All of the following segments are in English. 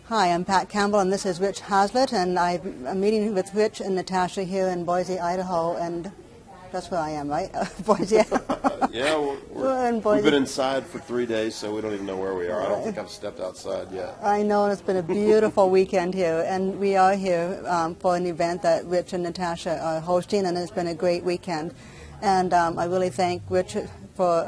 Hi, I'm Pat Campbell, and this is Rich Hazlett, and I'm meeting with Rich and Natasha here in Boise, Idaho, and that's where I am, right? Boise. Yeah, We're in Boise. we've been inside for 3 days, so we don't even know where we are. I don't think I've stepped outside yet. I know, and it's been a beautiful weekend here, and we are here for an event that Rich and Natasha are hosting, and it's been a great weekend. And I really thank Rich for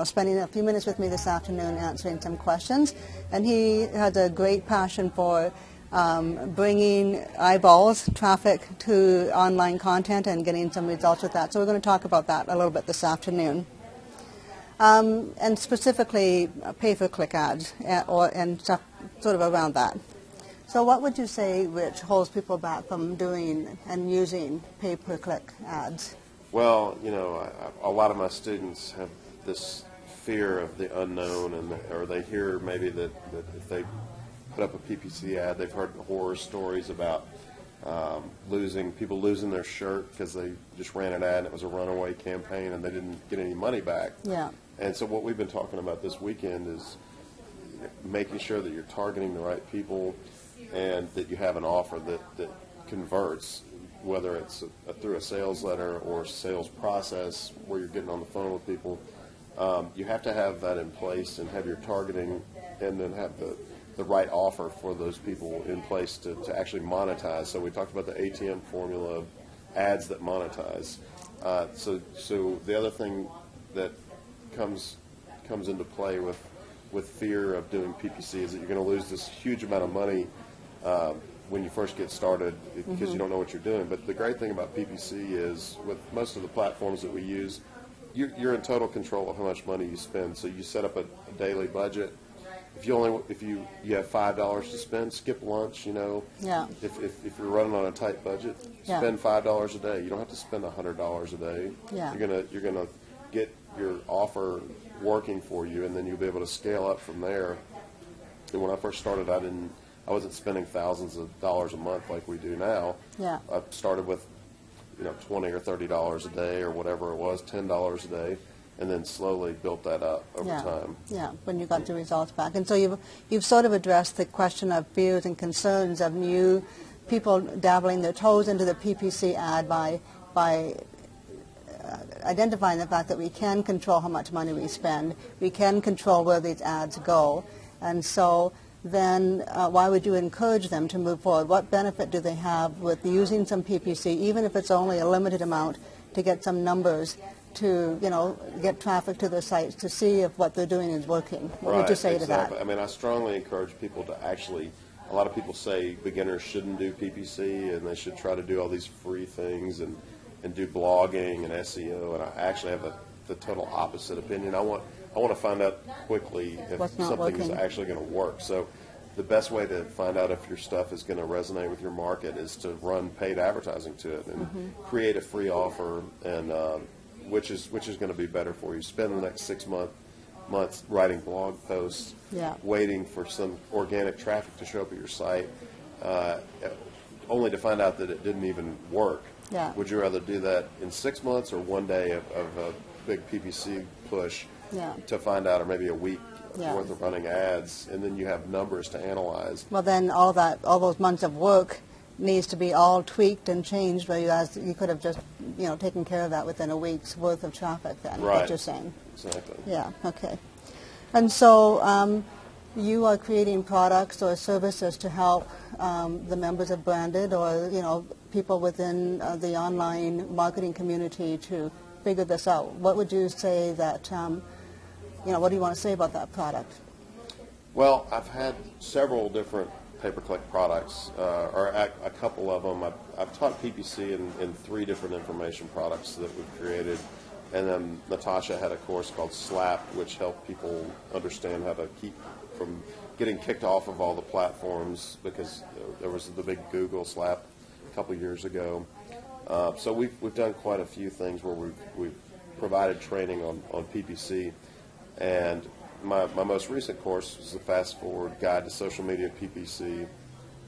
spending a few minutes with me this afternoon answering some questions. And he has a great passion for bringing eyeballs, traffic to online content and getting some results with that. So we're going to talk about that a little bit this afternoon. And specifically pay-per-click ads and stuff sort of around that. So what would you say, Rich, holds people back from doing and using pay-per-click ads? Well, a lot of my students have this fear of the unknown, or they hear maybe that if they put up a PPC ad, they've heard horror stories about people losing their shirt because they just ran an ad and it was a runaway campaign and they didn't get any money back. Yeah. And so what we've been talking about this weekend is making sure that you're targeting the right people and that you have an offer that converts, whether it's through a sales letter or sales process where you're getting on the phone with people. You have to have that in place and have your targeting and then have the right offer for those people in place to actually monetize. So we talked about the ATM formula of ads that monetize. So the other thing that comes into play with fear of doing PPC is that you're going to lose this huge amount of money when you first get started because you don't know what you're doing. But the great thing about PPC is with most of the platforms that we use, you're in total control of how much money you spend. So you set up a daily budget. If you have $5 to spend, skip lunch. Yeah. If you're running on a tight budget, spend $5 a day. You don't have to spend $100 a day. Yeah. You're gonna get your offer working for you, and then you'll be able to scale up from there. And when I first started, I wasn't spending thousands of dollars a month like we do now. Yeah. I started with $20 or $30 a day or whatever it was, $10 a day, and then slowly built that up over time. Yeah, when you got the results back. And so you've sort of addressed the question of fears and concerns of new people dabbling their toes into the PPC ad by identifying the fact that we can control how much money we spend, we can control where these ads go, and so then why would you encourage them to move forward? What benefit do they have with using some PPC, even if it's only a limited amount, to get some numbers to get traffic to their sites to see if what they're doing is working? What would you say to that? I mean, I strongly encourage people to actually, a lot of people say beginners shouldn't do PPC and they should try to do all these free things and do blogging and SEO, and I actually have the total opposite opinion. I want to find out quickly if something is actually going to work. So the best way to find out if your stuff is going to resonate with your market is to run paid advertising to it and create a free offer, and which is going to be better for you. Spend the next 6 months writing blog posts, waiting for some organic traffic to show up at your site, only to find out that it didn't even work. Yeah. Would you rather do that in 6 months or one day of a big PPC push to find out, or maybe a week worth of running ads, and then you have numbers to analyze? Well, then all those months of work needs to be all tweaked and changed, whereas you could have just taken care of that within a week's worth of traffic then, what you're saying. Exactly. Yeah, okay. And so you are creating products or services to help the members of Branded or people within the online marketing community to figure this out. What would you say that, what do you want to say about that product? Well, I've had several different pay-per-click products, or a couple of them. I've taught PPC in 3 different information products that we've created. And then Natasha had a course called SLAP, which helped people understand how to keep from getting kicked off of all the platforms, because there was the big Google SLAP a couple years ago. So we've done quite a few things where we've provided training on PPC. And my most recent course was the Fast Forward Guide to Social Media PPC.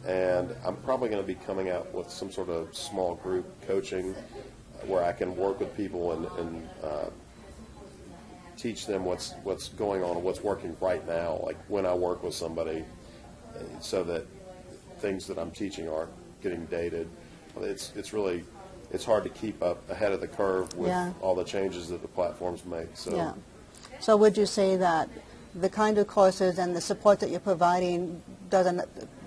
And I'm probably going to be coming out with some sort of small group coaching where I can work with people and teach them what's going on and what's working right now. Like when I work with somebody, so that things that I'm teaching aren't getting dated. It's hard to keep up ahead of the curve with all the changes that the platforms make. So would you say that the kind of courses and the support that you're providing does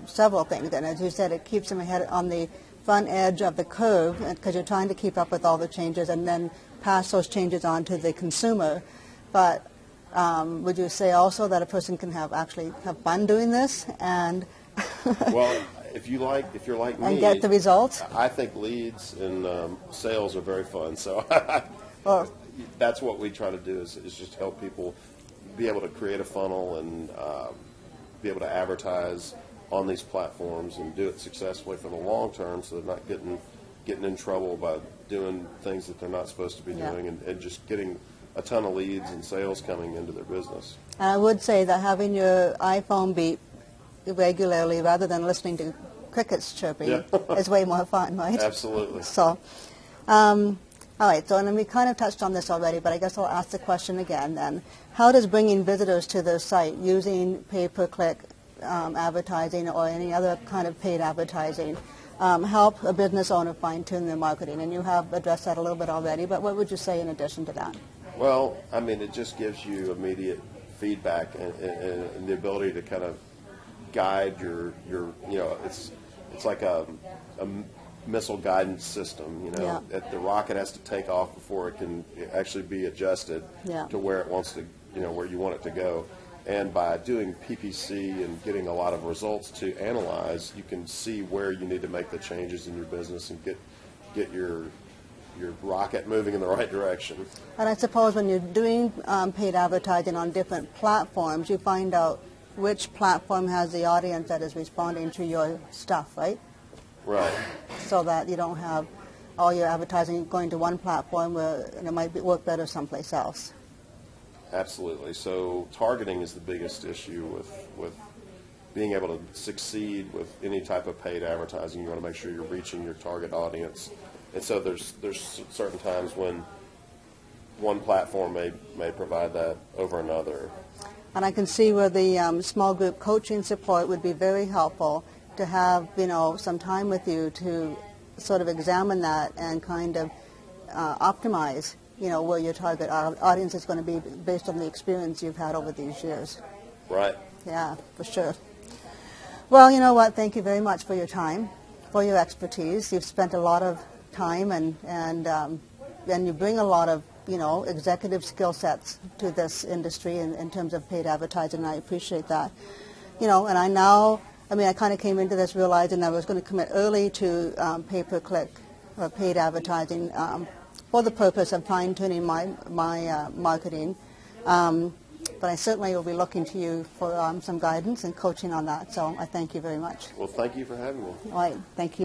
several things? And as you said, it keeps them ahead on the front edge of the curve because you're trying to keep up with all the changes and then pass those changes on to the consumer. But would you say also that a person can actually have fun doing this and well, if you're like me, and get the results? I think leads and sales are very fun. So Well, that's what we try to do is just help people be able to create a funnel and be able to advertise on these platforms and do it successfully for the long term, so they're not getting in trouble by doing things that they're not supposed to be doing, and just getting a ton of leads and sales coming into their business. And I would say that having your iPhone beep regularly rather than listening to crickets chirping is way more fun, right? Absolutely. So, all right, so and we kind of touched on this already, but I guess I'll ask the question again then. How does bringing visitors to the site using pay-per-click advertising or any other kind of paid advertising help a business owner fine-tune their marketing? And you have addressed that a little bit already, but what would you say in addition to that? Well, I mean, it just gives you immediate feedback and the ability to kind of guide your it's like a missile guidance system. The rocket has to take off before it can actually be adjusted to where it wants to, where you want it to go. And by doing PPC and getting a lot of results to analyze, you can see where you need to make the changes in your business and get your rocket moving in the right direction. And I suppose when you're doing paid advertising on different platforms, you find out which platform has the audience that is responding to your stuff, right? Right. So that you don't have all your advertising going to one platform where it might work better someplace else. Absolutely. So targeting is the biggest issue with being able to succeed with any type of paid advertising. You want to make sure you're reaching your target audience. And so there's certain times when one platform may provide that over another. And I can see where the small group coaching support would be very helpful to have, some time with you to sort of examine that and kind of optimize, where your target audience is going to be based on the experience you've had over these years. Right. Yeah, for sure. Well, you know what? Thank you very much for your time, for your expertise. You've spent a lot of time and you bring a lot of executive skill sets to this industry in terms of paid advertising, and I appreciate that. And I kind of came into this realizing I was going to commit early to pay-per-click or paid advertising for the purpose of fine-tuning my marketing. But I certainly will be looking to you for some guidance and coaching on that, so I thank you very much. Well, thank you for having me. All right, thank you.